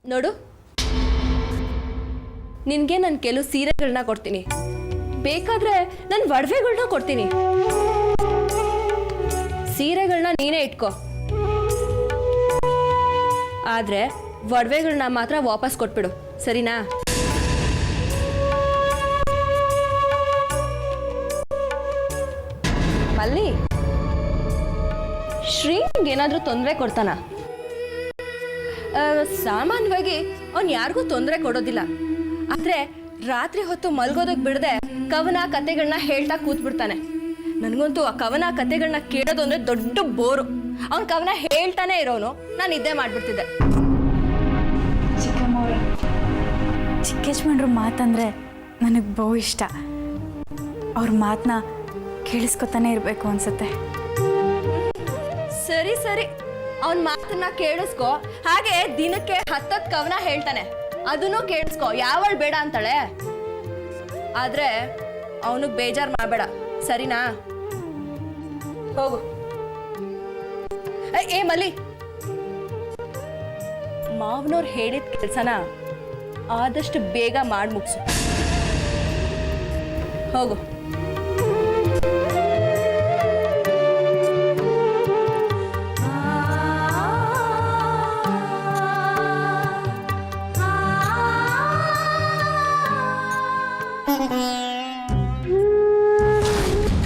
ನೋಡು, ನಿನಗೆ ನಾನು ಕೆಲವು ಸೀರೆಗಳನ್ನ ಕೊಡ್ತೀನಿ, ಬೇಕಾದ್ರೆ ನನ್ನ ಒಡವೆಗಳನ್ನ ಕೊಡ್ತೀನಿ. ಸೀರೆಗಳನ್ನ ನೀನೇ ಇಟ್ಕೋ, ಆದ್ರೆ ಒಡವೆಗಳನ್ನ ಮಾತ್ರ ವಾಪಸ್ ಕೊಟ್ಬಿಡು, ಸರಿನಾ? ಮಲ್ಲಿ, ಶ್ರೀನಿಗೆ ಏನಾದರೂ ತೊಂದರೆ ಕೊಡ್ತಾನ? ಸಾಮಾನ್ಯವಾಗಿ ಅವನು ಯಾರಿಗೂ ತೊಂದರೆ ಕೊಡೋದಿಲ್ಲ, ಆದರೆ ರಾತ್ರಿ ಹೊತ್ತು ಮಲ್ಗೋದಕ್ಕೆ ಬಿಡದೆ ಕವನ ಕತೆಗಳನ್ನ ಹೇಳ್ತಾ ಕೂತ್ಬಿಡ್ತಾನೆ. ನನಗಂತೂ ಆ ಕವನ ಕತೆಗಳನ್ನ ಕೇಳೋದು ಅಂದರೆ ದೊಡ್ಡ ಬೋರು. ಅವನ ಕವನ ಹೇಳ್ತಾನೆ ಇರೋನು, ನಾನು ಇದ್ದೇ ಮಾಡಿಬಿಡ್ತಿದ್ದೆ. ಚಿಕ್ಕ ಯಜಮಾನ್ರ ಮಾತಂದರೆ ನನಗೆ ಬಹು ಇಷ್ಟ. ಅವ್ರ ಮಾತನ್ನ ಕೇಳಿಸ್ಕೊತಾನೆ ಇರಬೇಕು ಅನ್ಸುತ್ತೆ. ಸರಿ ಸರಿ, ಅವನ ಮಾತನ್ನ ಕೇಳಿಸ್ಕೊ. ಹಾಗೆ ದಿನಕ್ಕೆ 10 ಕವನ ಹೇಳ್ತಾನೆ, ಅದನ್ನು ಕೇಳಿಸ್ಕೊ. ಯಾವಳು ಬೇಡ ಅಂತಾಳೆ? ಆದ್ರೆ ಅವನಿಗೆ ಬೇಜಾರು ಮಾಡಬೇಡ, ಸರಿನಾ? ಹೋಗು. ಏ ಮಲ್ಲಿ, ಮಾವನವ್ರು ಹೇಳಿದ ಕೆಲಸನ ಆದಷ್ಟು ಬೇಗ ಮಾಡಿ ಮುಗಿಸು. ಹೋಗು.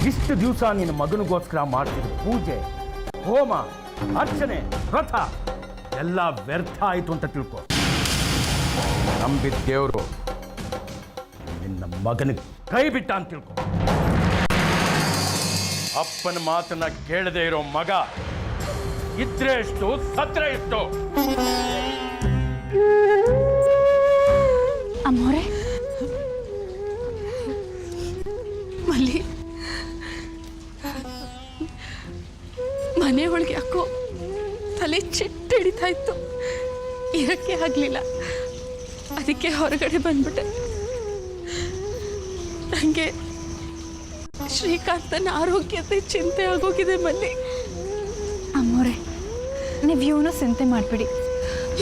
ಇಷ್ಟು ದಿವಸ ನಿನ್ನ ಮಗನಿಗೋಸ್ಕರ ಮಾಡ್ತಿದ್ದ ಪೂಜೆ, ಹೋಮ, ಅರ್ಚನೆ, ವ್ರತ ಎಲ್ಲ ವ್ಯರ್ಥ ಆಯಿತು ಅಂತ ತಿಳ್ಕೊ. ನಂಬಿದ ದೇವರು ನಿನ್ನ ಮಗನಿಗೆ ಕೈ ಬಿಟ್ಟ ಅಂತ ತಿಳ್ಕೊ. ಅಪ್ಪನ ಮಾತನ್ನ ಕೇಳದೆ ಇರೋ ಮಗ ಇದ್ರೆ ಎಷ್ಟು, ಸತ್ರೆ ಎಷ್ಟು. ಅಮ್ಮೋರೆ, ಮಲ್ಲಿ, ಮನೆ ಒಳಗೆ ಯಾಕೋ ತಲೆ ಚಿಟ್ಟ ಹಿಡಿತಾ ಇತ್ತು, ಇರಕ್ಕೆ ಆಗಲಿಲ್ಲ. ಅದಕ್ಕೆ ಹೊರಗಡೆ ಬಂದ್ಬಿಟ್ಟೆ. ನನಗೆ ಶ್ರೀಕಾಂತನ ಆರೋಗ್ಯತೆ ಚಿಂತೆ ಆಗೋಗಿದೆ ಮಲ್ಲಿ. ಅಮ್ಮೋರೆ, ನೀವು ಇವನು ಚಿಂತೆ ಮಾಡಿಬಿಡಿ.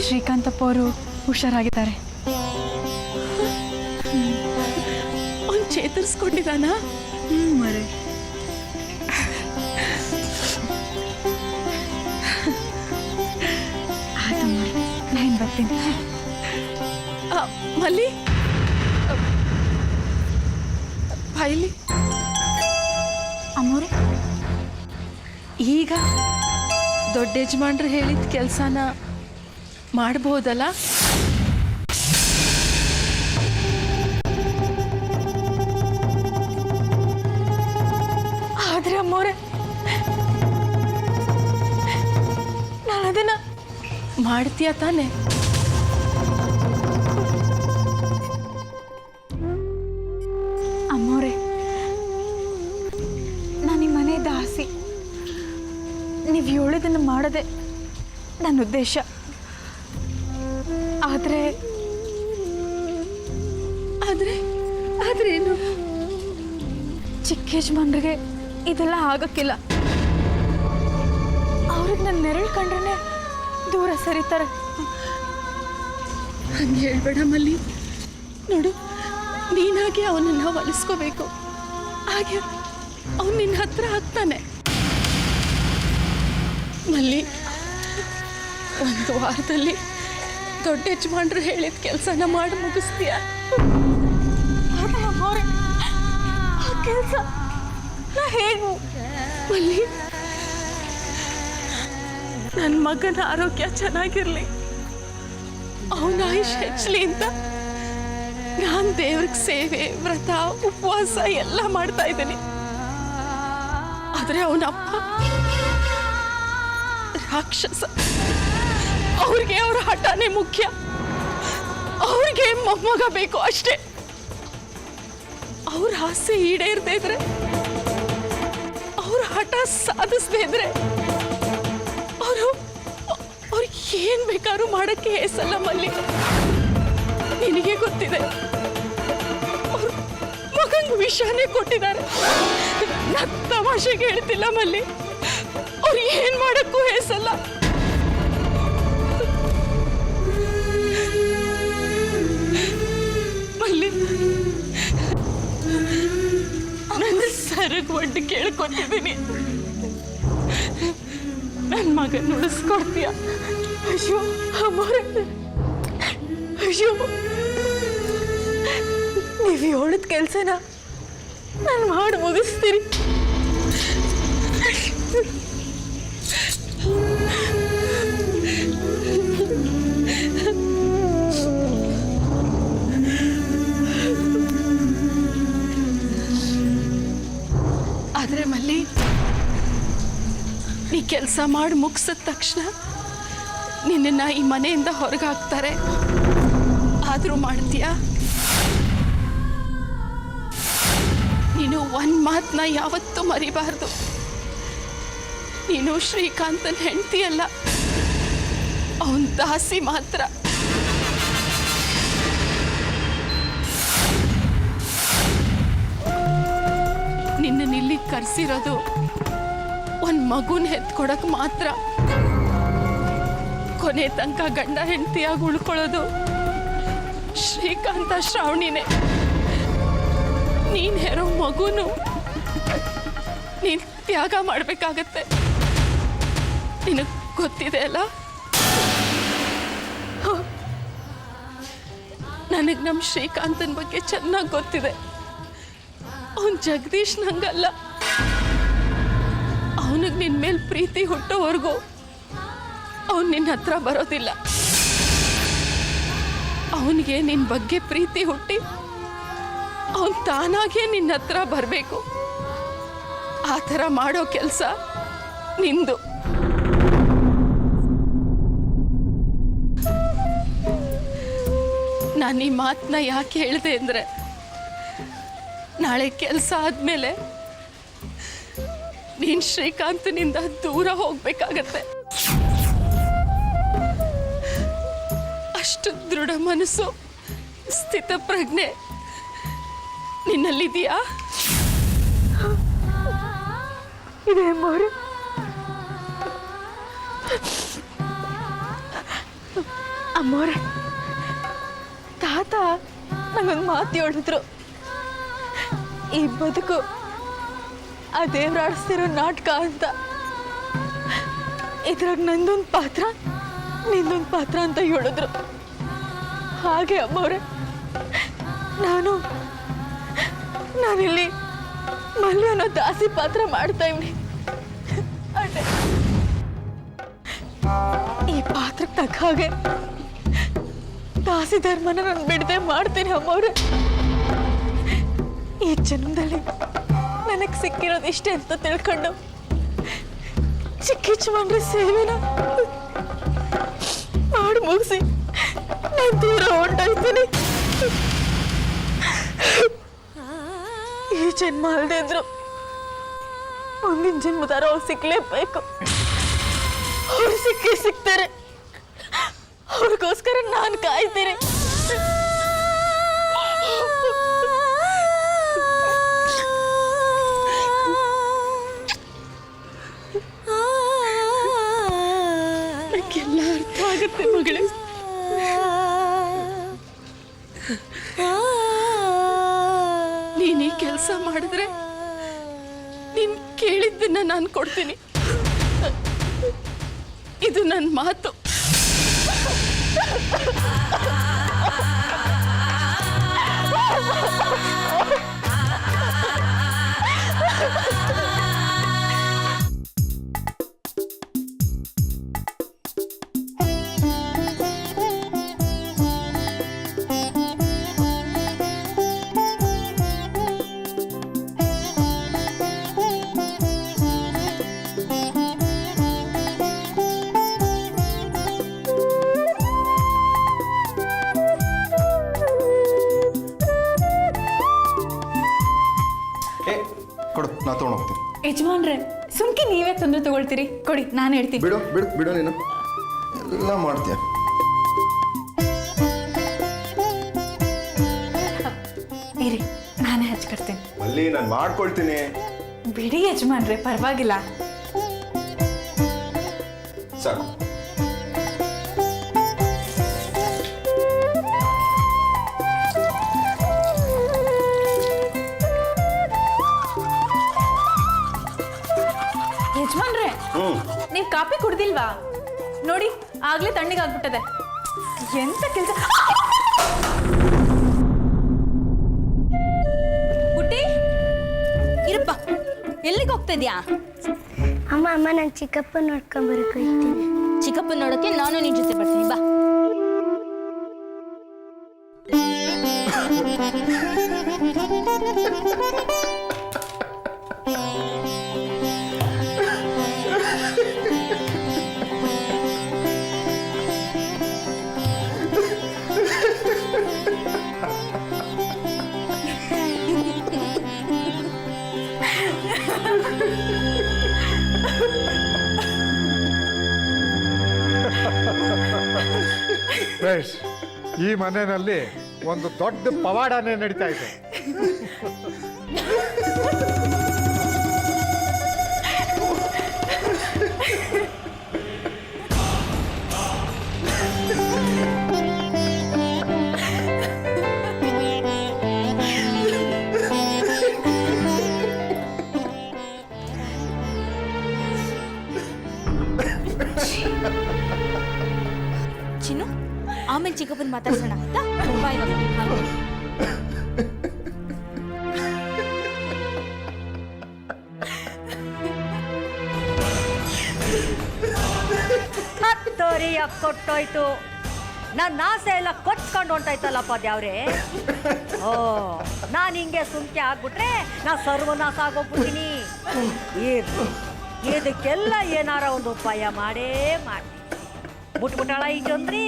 ಶ್ರೀಕಾಂತಪ್ಪ ಅವರು ಹುಷಾರಾಗಿದ್ದಾರೆ. ಅವ್ನು ಚೇತರಿಸ್ಕೊಂಡಿದ್ದಾನಾ? ಮರೆ, ನಾನು ಬರ್ತೀನಿ. ಮಲ್ಲಿ, ಬಾಯಿಲಿ. ಅಮ್ಮೋರೆ, ಈಗ ದೊಡ್ಡ ಯಜಮಾನ್ರು ಹೇಳಿದ ಕೆಲಸನ ಮಾಡ್ಬೋದಲ್ಲ? ಆದ್ರೆ ಅಮ್ಮೋರೆ, ನಾನು ಅದನ್ನ ಮಾಡ್ತೀಯ ತಾನೆ? ಅಮ್ಮೋರೆ, ನಾನು ಈ ಮನೆ ದಾಸಿ. ನೀವು ಹೇಳಿದ್ದನ್ನು ಮಾಡೋದೆ ನನ್ನ ಉದ್ದೇಶ. ಆದರೆ ಆದ್ರೆ ಆದ್ರೇನು? ಚಿಕ್ಕ ಯಜಮಾನ್ರಿಗೆ ಇದೆಲ್ಲ ಆಗಕ್ಕಿಲ್ಲ. ಅವ್ರಿಗೆ ನನ್ನ ನೆರಳು ಕಂಡ್ರೆ ದೂರ ಸರಿತಾರೆ. ಹಂಗೆ ಹೇಳ್ಬೇಡ ಮಲ್ಲಿ. ನೋಡು, ನೀನಾಗೆ ಅವನನ್ನು ಒಲಿಸ್ಕೋಬೇಕು, ಹಾಗೆ ಅವನು ನಿನ್ನ ಹತ್ರ ಆಗ್ತಾನೆ. ಮಲ್ಲಿ, 1 ವಾರದಲ್ಲಿ ದೊಡ್ಡ ಯಜಮಾನ್ರು ಹೇಳಿದ ಕೆಲಸನ ಮಾಡಿ ಮುಗಿಸ್ತೀಯ? ಆ ಕೆಲಸ ನಾ ಹೇಗೂ ಮಲ್ಲಿ, ನನ್ನ ಮಗನ ಆರೋಗ್ಯ ಚೆನ್ನಾಗಿರ್ಲಿ, ಅವನ ಆಯುಷ್ ಹೆಚ್ಚಲಿ ಅಂತ ನಾನು ದೇವ್ರಿಗೆ ಸೇವೆ, ವ್ರತ, ಉಪವಾಸ ಎಲ್ಲ ಮಾಡ್ತಾ ಇದ್ದೀನಿ. ಆದರೆ ಅವನಪ್ಪ ರಾಕ್ಷಸ. ಅವ್ರಿಗೆ ಅವ್ರ ಹಠನೇ ಮುಖ್ಯ. ಅವ್ರಿಗೆ ಮೊಮ್ಮಗ ಬೇಕು ಅಷ್ಟೇ. ಅವ್ರ ಆಸೆ ಈಡೇರದೇ ಇದ್ರೆ, ಅವ್ರ ಹಠ ಸಾಧಿಸದೇ ಇದ್ರೆ, ಅವರು ಏನ್ ಬೇಕಾದ್ರೂ ಮಾಡಕ್ಕೆ ಹೆಸಲ್ಲ ಮಲ್ಲಿ. ನಿನಗೆ ಗೊತ್ತಿದೆ, ಅವ್ರ ಮಗಂಗ್ ವಿಷಾನೇ ಕೊಟ್ಟಿದ್ದಾರೆ. ನಾ ತಮಾಷೆಗೆ ಹೇಳ್ತಿಲ್ಲ ಮಲ್ಲಿ, ಅವ್ರು ಏನ್ ಮಾಡಕ್ಕೂ ಹೆಸಲ್ಲ. ಕರಗ್ ಒಡ್ಡು ಕೇಳ್ಕೊತಿದ್ದೀನಿ. ನನ್ನ ಮಗನ ಉಳಿಸ್ಕೊಡ್ತೀಯ? ಅಯ್ಯೋ ಅಮ್ಮೋರೆ, ಅಯ್ಯೋ ನೀವು ಹೇಳಿದ ಕೆಲಸನ ನಾನು ಮಾಡಿ ಮುಗಿಸ್ತೀನಿ. ಆದ್ರೆ ಮಲ್ಲಿ, ನೀ ಕೆಲಸ ಮಾಡಿ ಮುಗಿಸಿದ ತಕ್ಷಣ ನಿನ್ನ ಈ ಮನೆಯಿಂದ ಹೊರಗೆ ಹಾಕ್ತಾರೆ. ಆದರೂ ಮಾಡ್ತೀಯಾ? ನೀನು ಒಂದು ಮಾತನ್ನ ಯಾವತ್ತೂ ಮರಿಬಾರ್ದು. ನೀನು ಶ್ರೀಕಾಂತನ ಹೆಂಡ್ತಿಯಲ್ಲ, ಅವನ ದಾಸಿ ಮಾತ್ರ. ನಿನ್ನನ್ನು ಇಲ್ಲಿ ಕರೆಸಿರೋದು ಒಂದು ಮಗುನ ಹೆತ್ಕೊಡಕ್ ಮಾತ್ರ. ಕೊನೆ ತನಕ ಗಂಡ ಹೆಂಡತಿಯಾಗಿ ಉಳ್ಕೊಳ್ಳೋದು ಶ್ರೀಕಾಂತ ಶ್ರಾವಣಿನೇ. ನೀನು ಹೆರೋ ಮಗುನು ನೀನು ತ್ಯಾಗ ಮಾಡಬೇಕಾಗತ್ತೆ. ನಿನಗೆ ಗೊತ್ತಿದೆ ಅಲ್ಲ? ನನಗೆ ನಮ್ಮ ಶ್ರೀಕಾಂತನ ಬಗ್ಗೆ ಚೆನ್ನಾಗಿ ಗೊತ್ತಿದೆ. ಅವನು ಜಗದೀಶ್ ನಂಗಲ್ಲ. ಅವನಿಗೆ ನಿನ್ನ ಮೇಲೆ ಪ್ರೀತಿ ಹುಟ್ಟೋವರೆಗೂ ಅವನು ನಿನ್ನ ಹತ್ರ ಬರೋದಿಲ್ಲ. ಅವನಿಗೆ ನಿನ್ನ ಬಗ್ಗೆ ಪ್ರೀತಿ ಹುಟ್ಟಿ ಅವನು ತಾನಾಗೇ ನಿನ್ನ ಹತ್ರ ಬರಬೇಕು. ಆ ಥರ ಮಾಡೋ ಕೆಲಸ ನಿಂದು. ನಾನು ಈ ಮಾತನ್ನ ಯಾಕೆ ಹೇಳಿದೆ ಅಂದರೆ, ನಾಳೆ ಕೆಲಸ ಆದಮೇಲೆ ನೀನು ಶ್ರೀಕಾಂತನಿಂದ ದೂರ ಹೋಗ್ಬೇಕಾಗತ್ತೆ. ಅಷ್ಟು ದೃಢ ಮನಸ್ಸು, ಸ್ಥಿತ ಪ್ರಜ್ಞೆ ನಿನ್ನಲ್ಲಿದೆಯಾ? ಇದೆ ಅಮ್ಮೋರೆ. ಅಮ್ಮೋರೆ, ತಾತ ನಂಗೊಂದು ಮಾತು ಹೇಳಿದ್ರು. ಈ ಬದುಕು ಆ ದೇವ್ರಾಡಿಸ್ತಿರೋ ನಾಟಕ ಅಂತ. ಇದ್ರಾಗ ನಂದೊಂದು ಪಾತ್ರ, ನಿಂದೊಂದು ಪಾತ್ರ ಅಂತ ಹೇಳಿದ್ರು. ಹಾಗೆ ಅಮ್ಮವ್ರೆ, ನಾನಿಲ್ಲಿ ಮಲ್ಲಿ ಅನ್ನೋ ದಾಸಿ ಪಾತ್ರ ಮಾಡ್ತಾ ಇವ್ನಿ. ಅದೇ ಈ ಪಾತ್ರಕ್ಕೆ ತಕ್ಕ ಹಾಗೆ ದಾಸಿ ಧರ್ಮನ ನಾನು ಬಿಡದೆ ಮಾಡ್ತೀನಿ ಅಮ್ಮವ್ರೆ. ಈ ಜನ್ಮದಲ್ಲಿ ನನಗೆ ಸಿಕ್ಕಿರೋದು ಇಷ್ಟೇ ಅಂತ ತಿಳ್ಕೊಂಡು ಚಿಕ್ಕಿಚ್ಚ ಸೇವೆನ ಮಾಡಿ ಮುಗಿಸಿ ನಾನು ದೂರ ಹೊಂಟೋಗ್ತೀನಿ. ಈ ಜನ್ಮ ಅಲ್ಲದೆ ಇದ್ರು ಮುಂದಿನ ಜನ್ಮದಾರ ಅವ್ರು ಸಿಕ್ಲೇಬೇಕು. ಅವ್ರು ಸಿಕ್ಕೇ ಸಿಗ್ತಾರೆ. ಅವ್ರಿಗೋಸ್ಕರ ನಾನು ಕಾಯ್ತೀನಿ. ಎಲ್ಲ ಅರ್ಥ ಆಗುತ್ತೆ ಮಗಳೇ. ನೀನ್ ಈ ಕೆಲಸ ಮಾಡಿದ್ರೆ ನೀನ್ ಕೇಳಿದ್ದನ್ನ ನಾನು ಕೊಡ್ತೀನಿ. ಇದು ನನ್ನ ಮಾತು. ಕೊಡು, ನಾ ತೊಗೊಂಡು ಹೋಗ್ತೀನಿ. ಯಜಮಾನ್ರೆ, ಸುಮ್ಕೆ ನೀವೇ ತೊಂದರೆ ತಗೊಳ್ತೀರಿ. ಕೊಡಿ, ನಾನು ಹೇಳ್ತೀನಿ. ಬಿಡು ಬಿಡು ಬಿಡು, ನೀನು ಎಲ್ಲ ಮಾಡ್ತೀಯ. ಇರಿ, ನಾನೇ ಹಚ್ಕೊಡ್ತೀನಿ. ಅಲ್ಲಿ ನಾನು ಮಾಡ್ಕೊಳ್ತೀನಿ. ಬಿಡಿ ಯಜಮಾನ್ರೆ, ಪರವಾಗಿಲ್ಲ. ಸಾಕು. ಕಾಫಿ ಕುಡ್ದಿಲ್ವಾ? ನೋಡಿ ಆಗ್ಲೇ ತಣ್ಣಗಾಗ್ಬಿಟ್ಟದೆ. ಎಂತ ಕೆಲಸ? ಬುಟ್ಟಿ ಇರಪ್ಪ, ಎಲ್ಲಿಗೆ ಹೋಗ್ತಾ ಇದ್ಯಾ? ಅಮ್ಮ ಅಮ್ಮ ನಾನು ಚಿಕ್ಕಪ್ಪ ನೋಡ್ಕೊಂಬರಕ್ಕೆ ಹೋಗ್ತೀನಿ. ಚಿಕ್ಕಪ್ಪ ನೋಡೋಕೆ ನಾನು ನಿನ್ ಜೊತೆ ಬರ್ತೀನಿ, ಬಾ. ಬೇಷ್, ಈ ಮನೆಯಲ್ಲಿ ಒಂದು ದೊಡ್ಡ ಪವಾಡನೇ ನಡೀತಾ ಇದೆ. ಚಿನ್ನು, ಆಮೇಲೆ ಚಿಕ್ಕಪ್ಪನ ಮಾತಾಡ್ಸೋಣ ಆಯ್ತಾ? ತುಂಬಾ ಇವಾಗ ಹತ್ತೋರಿಯ ಕೊಟ್ಟೋಯ್ತು. ನನ್ನ ಆಸೆ ಎಲ್ಲ ಕೊಚ್ಕೊಂಡು ಹೊಂಟಾಯ್ತಲ್ಲಪ್ಪ ದ್ಯಾವ್ರೆ. ಓ, ನಾನು ಹಿಂಗೆ ಸುಮ್ಕೆ ಆಗ್ಬಿಟ್ರೆ ನಾ ಸರ್ವನಾಶ ಆಗೋಗ್ಬಿಡ್ತೀನಿ. ಇದಕ್ಕೆಲ್ಲ ಏನಾರ ಒಂದು ಉಪಾಯ ಮಾಡೇ ಮಾಡ್ತೀನಿ. ಬಿಟ್ಬಿಟ್ಟಾಳ ಈ ಚಂದ್ರಿ.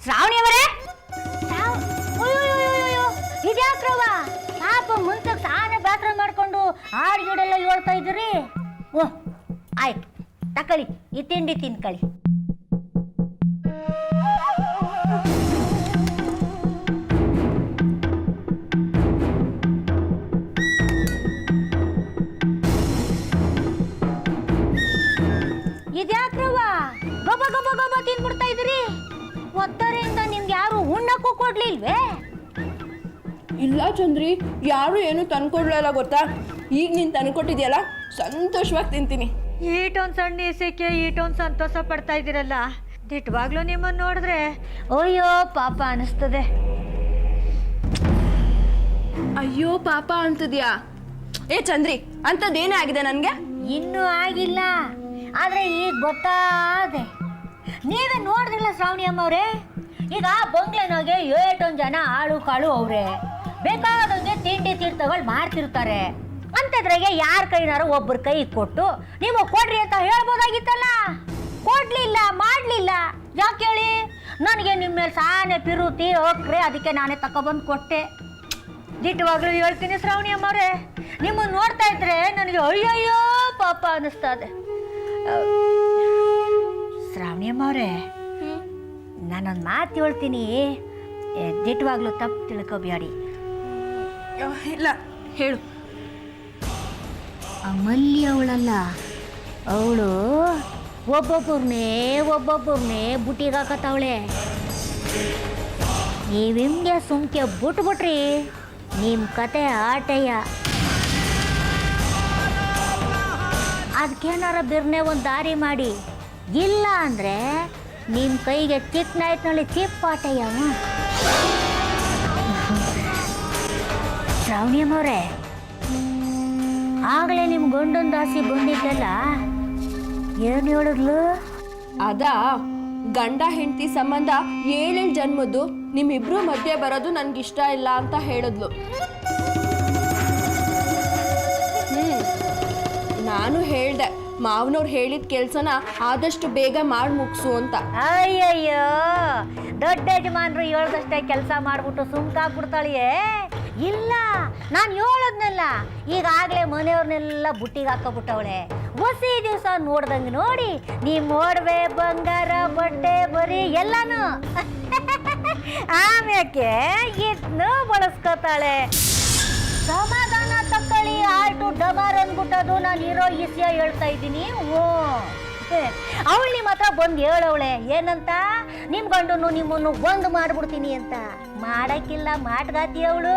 ಶ್ರಾವಣಿ ಅವರೇ, ಇದ್ಯಾಕ್ರವ ಪಾಪ ಮುಂಚೆ ತಾನೇ ಬ್ಯಾಸ್ರ ಮಾಡ್ಕೊಂಡು ಹಾಡು ಗೀಡೆಲ್ಲ ಹೇಳ್ತಾ ಇದ್ದೀರಿ. ಓ ಆಯ್ತು, ತಕೊಳ್ಳಿ ಈ ತಿಂಡಿ ತಿನ್ಕೊಳ್ಳಿ. ಇದ್ಯಾಕ್ರವ ಗಬ ಗಬ ಗಬ ತಿನ್ಬಿಡ್ತಾ ಇದ್ದೀರಿ? ಒತ್ತರೆಯಿಂದ ನಿಮ್ಗೆ ಯಾರು ಉಣ್ಣಕ್ಕೂ ಕೊಡ್ಲಿಲ್ವೇ? ಇಲ್ಲ ಚಂದ್ರಿ, ಯಾರು ಏನು ತಂದ್ಕೊಡ್ಲಲ್ಲ ಗೊತ್ತಾ. ಈಗ ನೀನು ತಂದ್ಕೊಟ್ಟಿದ್ಯಲ್ಲ, ಸಂತೋಷವಾಗಿ ತಿಂತೀನಿ. ಈಟೊಂದು ಸಣ್ಣ ಇಸಕ್ಕೆ ಈಟೊಂದು ಸಂತೋಷ ಪಡ್ತಾ ಇದ್ದೀರಲ್ಲ. ದಿಟ್ಟವಾಗ್ಲೂ ನಿಮ್ಮನ್ನು ನೋಡಿದ್ರೆ ಅಯ್ಯೋ ಪಾಪ ಅನಿಸ್ತದೆ. ಅಯ್ಯೋ ಪಾಪ ಅಂತಿದ್ಯಾ? ಏ ಚಂದ್ರಿ, ಅಂಥದ್ದೇನೇ ಆಗಿದೆ ನನಗೆ? ಇನ್ನೂ ಆಗಿಲ್ಲ, ಆದ್ರೆ ಈಗ ಗೊತ್ತಾದೆ. ನೀವೇ ನೋಡಿದ್ರಲ್ಲ ಶ್ರಾವಣಿ ಅಮ್ಮವ್ರೆ, ಈಗ ಬಂಗ್ಲೆನಾಗೆ ಏಟೊಂದು ಜನ ಆಳು ಕಾಳು ಅವ್ರೆ ಬೇಕಾದಂಗೆ ತಿಂಡಿ ತೀರ್ಥಗಳು ಮಾಡ್ತಿರ್ತಾರೆ. ಅಂಥದ್ರಾಗೆ ಯಾರ ಕೈನಾರು ಒಬ್ಬರ ಕೈ ಕೊಟ್ಟು ನೀವು ಕೊಡ್ರಿ ಅಂತ ಹೇಳ್ಬೋದಾಗಿತ್ತಲ್ಲ. ಕೊಡ್ಲಿಲ್ಲ, ಮಾಡ್ಲಿಲ್ಲ. ಯಾಕೆ ಹೇಳಿ? ನನಗೆ ನಿಮ್ಮ ಮೇಲೆ ಸಾನೆ ಪಿರುತಿ ಹೋಗ್ರೆ, ಅದಕ್ಕೆ ನಾನೇ ತಗೊಬಂದು ಕೊಟ್ಟೆ. ದಿಟ್ಟವಾಗ್ಲೂ ಹೇಳ್ತೀನಿ ಶ್ರಾವಣಿ ಅಮ್ಮವ್ರೆ, ನಿಮ್ಮನ್ನು ನೋಡ್ತಾ ಇದ್ರೆ ನನಗೆ ಅಯ್ಯಯ್ಯೋ ಪಾಪ ಅನ್ನಿಸ್ತಾ ಇದೆ. ಶ್ರಾವಣಿ ಅಮ್ಮವ್ರೆ, ನಾನೊಂದು ಮಾತು ಹೇಳ್ತೀನಿ, ದಿಟ್ಟವಾಗ್ಲೂ ತಪ್ಪು ತಿಳ್ಕೊಬೇಡಿ. ಇಲ್ಲ, ಹೇಳು. ಆ ಮಲ್ಲಿ ಅವಳಲ್ಲ, ಅವಳು ಒಬ್ಬೊಬ್ಬರನ್ನೇ ಬುಟ್ಟಿಗೆ ಹಾಕತ್ತವಳೆ. ನೀವಿಮ್ಗೆ ಸುಮ್ಕೆ ಬಿಟ್ಬಿಟ್ರಿ, ನಿಮ್ಮ ಕತೆ ಆಟಯ್ಯ. ಅದಕ್ಕೇನಾರ ಬಿರ್ನೆ ಒಂದು ದಾರಿ ಮಾಡಿ, ಇಲ್ಲ ಅಂದರೆ ನಿಮ್ಮ ಕೈಗೆ ಚಿಕ್ಕ ನಾಯ್ತಿನಲ್ಲಿ ಚಿಪ್ಪಾಟಯ್ಯ. ಶ್ರಾವಣಿ ಅಮ್ಮವ್ರೆ, ಆಗಲೇ ನಿಮ್ಮ ಗಂಡನ ದಾಸಿ ಬಂದಿದ್ದಲ್ಲ, ಏನು ಹೇಳಿದ್ಲು? ಅದಾ, ಗಂಡ ಹೆಂಡತಿ ಸಂಬಂಧ 7 ಜನ್ಮದ್ದು ನಿಮ್ಮಿಬ್ರು ಮಧ್ಯೆ ಬರೋದು ನನ್ಗಿಷ್ಟ ಇಲ್ಲ ಅಂತ ಹೇಳಿದ್ಲು. ನಾನು ಹೇಳ್ದೆ, ಮಾವನವ್ರು ಹೇಳಿದ ಕೆಲ್ಸನ ಆದಷ್ಟು ಬೇಗ ಮಾಡಿ ಮುಗಿಸು ಅಂತ. ಅಯ್ಯಯ್ಯೋ, ದೊಡ್ಡ ಯಜಮಾನ್ರು ಹೇಳ್ದಷ್ಟೇ ಕೆಲಸ ಮಾಡ್ಬಿಟ್ಟು ಸುಮ್ಕಾಗ್ಬಿಡ್ತಾಳಿಯೇ? ಇಲ್ಲ, ನಾನು ಹೇಳದ್ನಲ್ಲ, ಈಗಾಗಲೇ ಮನೆಯವ್ರನ್ನೆಲ್ಲ ಬುಟ್ಟಿಗೆ ಹಾಕೋಬಿಟ್ಟವಳೆ. ಹೊಸಿ ದಿವಸ ನೋಡ್ದಂಗೆ ನೋಡಿ ನಿಮ್ಮ ಒಡವೆ ಬಂಗಾರ ಬಟ್ಟೆ ಬರೀ ಎಲ್ಲಾನು ಆಮ್ಯಾಕೆ ಇದನ್ನು ಬಳಸ್ಕೋತಾಳೆ. ಸಮಾಧಾನ ತಕ್ಕಳಿ ಆಯ್ತು ಡಬಾರ್ ಅಂದ್ಬಿಟ್ಟದು ನಾನು ಇರೋ ವಿಷಯ ಹೇಳ್ತಾ ಇದ್ದೀನಿ. ಅವಳು ನಿಮ್ಮ ಹತ್ರ ಬಂದು ಹೇಳವಳೆ ಏನಂತ, ನಿಮ್ಮ ಗಂಡನು ನಿಮ್ಮನ್ನು ಒಂದು ಮಾಡ್ಬಿಡ್ತೀನಿ ಅಂತ. ಮಾಡಕ್ಕಿಲ್ಲ, ಮಾಟ್ಗಾತಿ ಅವಳು.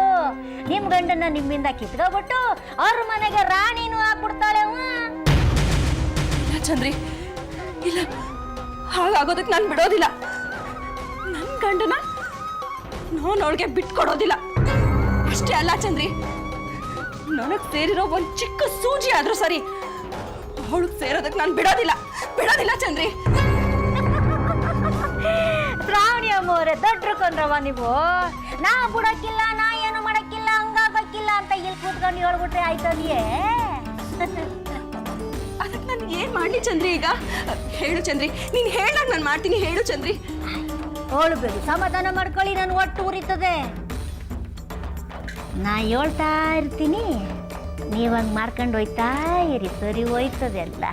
ನಿಮ್ಮ ಗಂಡನ ನಿಮ್ಮಿಂದ ಕಿತ್ಕೊಬಿಟ್ಟು ಅವ್ರ ಮನೆಗೆ ರಾಣಿನೂ ಆಗ್ಬಿಡ್ತಾಳೆ. ಇಲ್ಲ ಚಂದ್ರಿ, ಇಲ್ಲ, ಹಾಗಾಗೋದಕ್ಕೆ ನಾನು ಬಿಡೋದಿಲ್ಲ. ನನ್ನ ಗಂಡನ ನಾನು ಅವಳಿಗೆ ಬಿಟ್ಕೊಡೋದಿಲ್ಲ. ಅಷ್ಟೇ ಅಲ್ಲ ಚಂದ್ರಿ, ನನಗೆ ಸೇರಿರೋ ಒಂದು ಚಿಕ್ಕ ಸೂಜಿ ಆದ್ರೂ ಸರಿ ಅವಳಿಗೆ ಸೇರೋದಕ್ಕೆ ನಾನು ಬಿಡೋದಿಲ್ಲ, ಬಿಡೋದಿಲ್ಲ ಚಂದ್ರಿ. ಶ್ರಾವಣಿ ಅಮ್ಮವ್ರೆ, ದೊಡ್ಡಕೊಂಡ್ರವ ನೀವು. ನಾ ಬಿಡಕ್ಕಿಲ್ಲ, ನಾ ಏನು ಮಾಡಕ್ಕಿಲ್ಲ, ಹಂಗಾಗಕ್ಕಿಲ್ಲ ಅಂತ ಇಲ್ಲಿ ಕೂತ್ಕೊಂಡು ಹೇಳ್ಬಿಟ್ರೆ ಆಯ್ತದಿಯೇ? ಅದಕ್ಕೆ ನಾನು ಏನು ಮಾಡಲಿ ಚಂದ್ರಿ ಈಗ? ಹೇಳು ಚಂದ್ರಿ, ನೀನು ಹೇಳಾಗ ನಾನು ಮಾಡ್ತೀನಿ, ಹೇಳು ಚಂದ್ರಿ. ಹೋಳ್ಬೇಡಿ, ಸಮಾಧಾನ ಮಾಡ್ಕೊಳ್ಳಿ, ನಾನು ಒಟ್ಟು ಉರಿತದೆ. ನಾ ಹೇಳ್ತಾ ಇರ್ತೀನಿ, ನೀವಂಗೆ ಮಾಡ್ಕೊಂಡು ಹೋಯ್ತಾ ಇರಿ, ಸರಿ ಹೋಯ್ತದೆ ಅಲ್ಲ.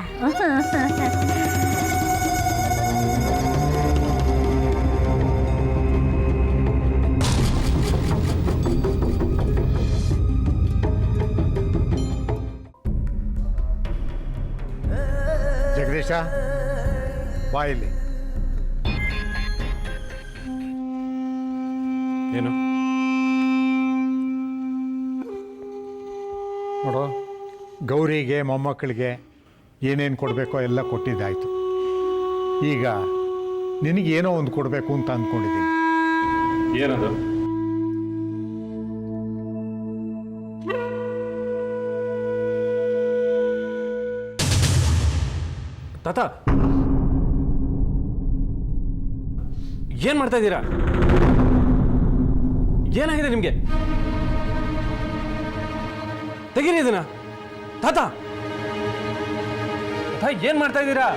ಜಗದೀಶ, ಬಾ ಇಲ್ಲಿ. ಏನು ನೋಡು, ಗೌರಿಗೆ ಮೊಮ್ಮಕ್ಕಳಿಗೆ ಏನೇನು ಕೊಡಬೇಕೋ ಎಲ್ಲ ಕೊಟ್ಟಿದ್ದಾಯ್ತು. ಈಗ ನಿನಗೇನೋ ಒಂದು ಕೊಡಬೇಕು ಅಂತ ಅಂದ್ಕೊಂಡಿದ್ದೀನಿ. ಏನದು? ತಾತ, ಏನ್ ಮಾಡ್ತಾ ಇದ್ದೀರಾ? ಏನಾಗಿದೆ ನಿಮ್ಗೆ? ತೆಗೀರಿ ಇದನ್ನ. ತಾತ, ಏನ್ ಮಾಡ್ತಾ ಇದ್ದೀರಾ?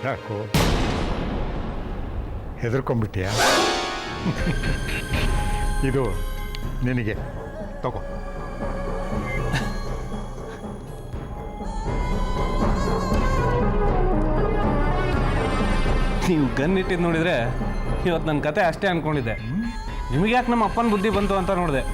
ಯಾಕೋ ಹೆದರ್ಕೊಂಡ್ಬಿಟ್ಟಿಯಾ? ಇದು ನಿನಗೆ ತಗೋ. ನೀವು ಗನ್ ಇಟ್ಟಿದ್ದು ನೋಡಿದ್ರೆ ಇವತ್ತು ನನ್ನ ಕತೆ ಅಷ್ಟೇ ಅನ್ಕೊಂಡಿದ್ದೆ. ನಿಮಗೆ ಯಾಕೆ ನಮ್ಮ ಅಪ್ಪನ ಬುದ್ಧಿ ಬಂತು ಅಂತ ನೋಡಿದೆ.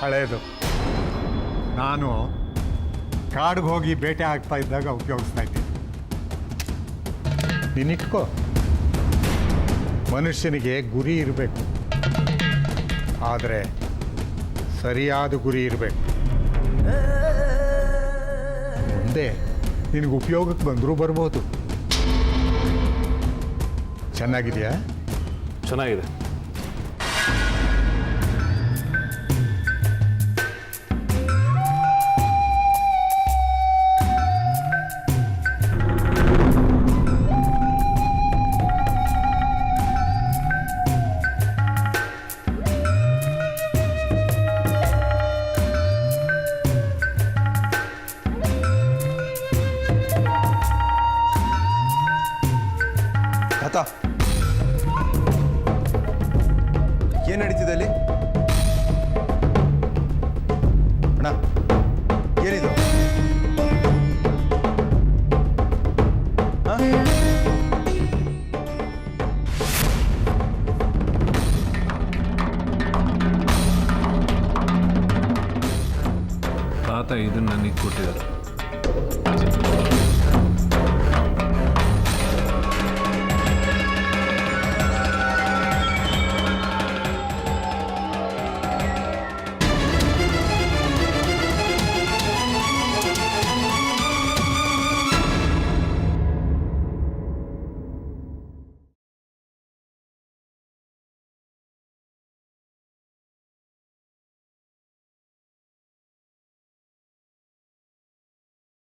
ಹಳೇದು. ನಾನು ಕಾಡಿಗೆ ಹೋಗಿ ಬೇಟೆ ಆಗ್ತಾ ಇದ್ದಾಗ ಉಪಯೋಗಿಸ್ತಾ ಇದ್ದೀನಿ. ನೀನಿಟ್ಕೋ. ಮನುಷ್ಯನಿಗೆ ಗುರಿ ಇರಬೇಕು, ಆದರೆ ಸರಿಯಾದ ಗುರಿ ಇರಬೇಕು. ಮುಂದೆ ನಿನಗೆ ಉಪಯೋಗಕ್ಕೆ ಬಂದರೂ ಬರ್ಬೋದು. ಚೆನ್ನಾಗಿದೆಯಾ? ಚೆನ್ನಾಗಿದೆ. ತಾತ, ಏನ್ ನಡೀತಿದೆ ಅಲ್ಲಿ? ಅಣ್ಣ, ಏನಿದು? ತಾತ ಇದನ್ನ ನನಗೆ ಕೊಟ್ಟಿದ್ದಾರೆ.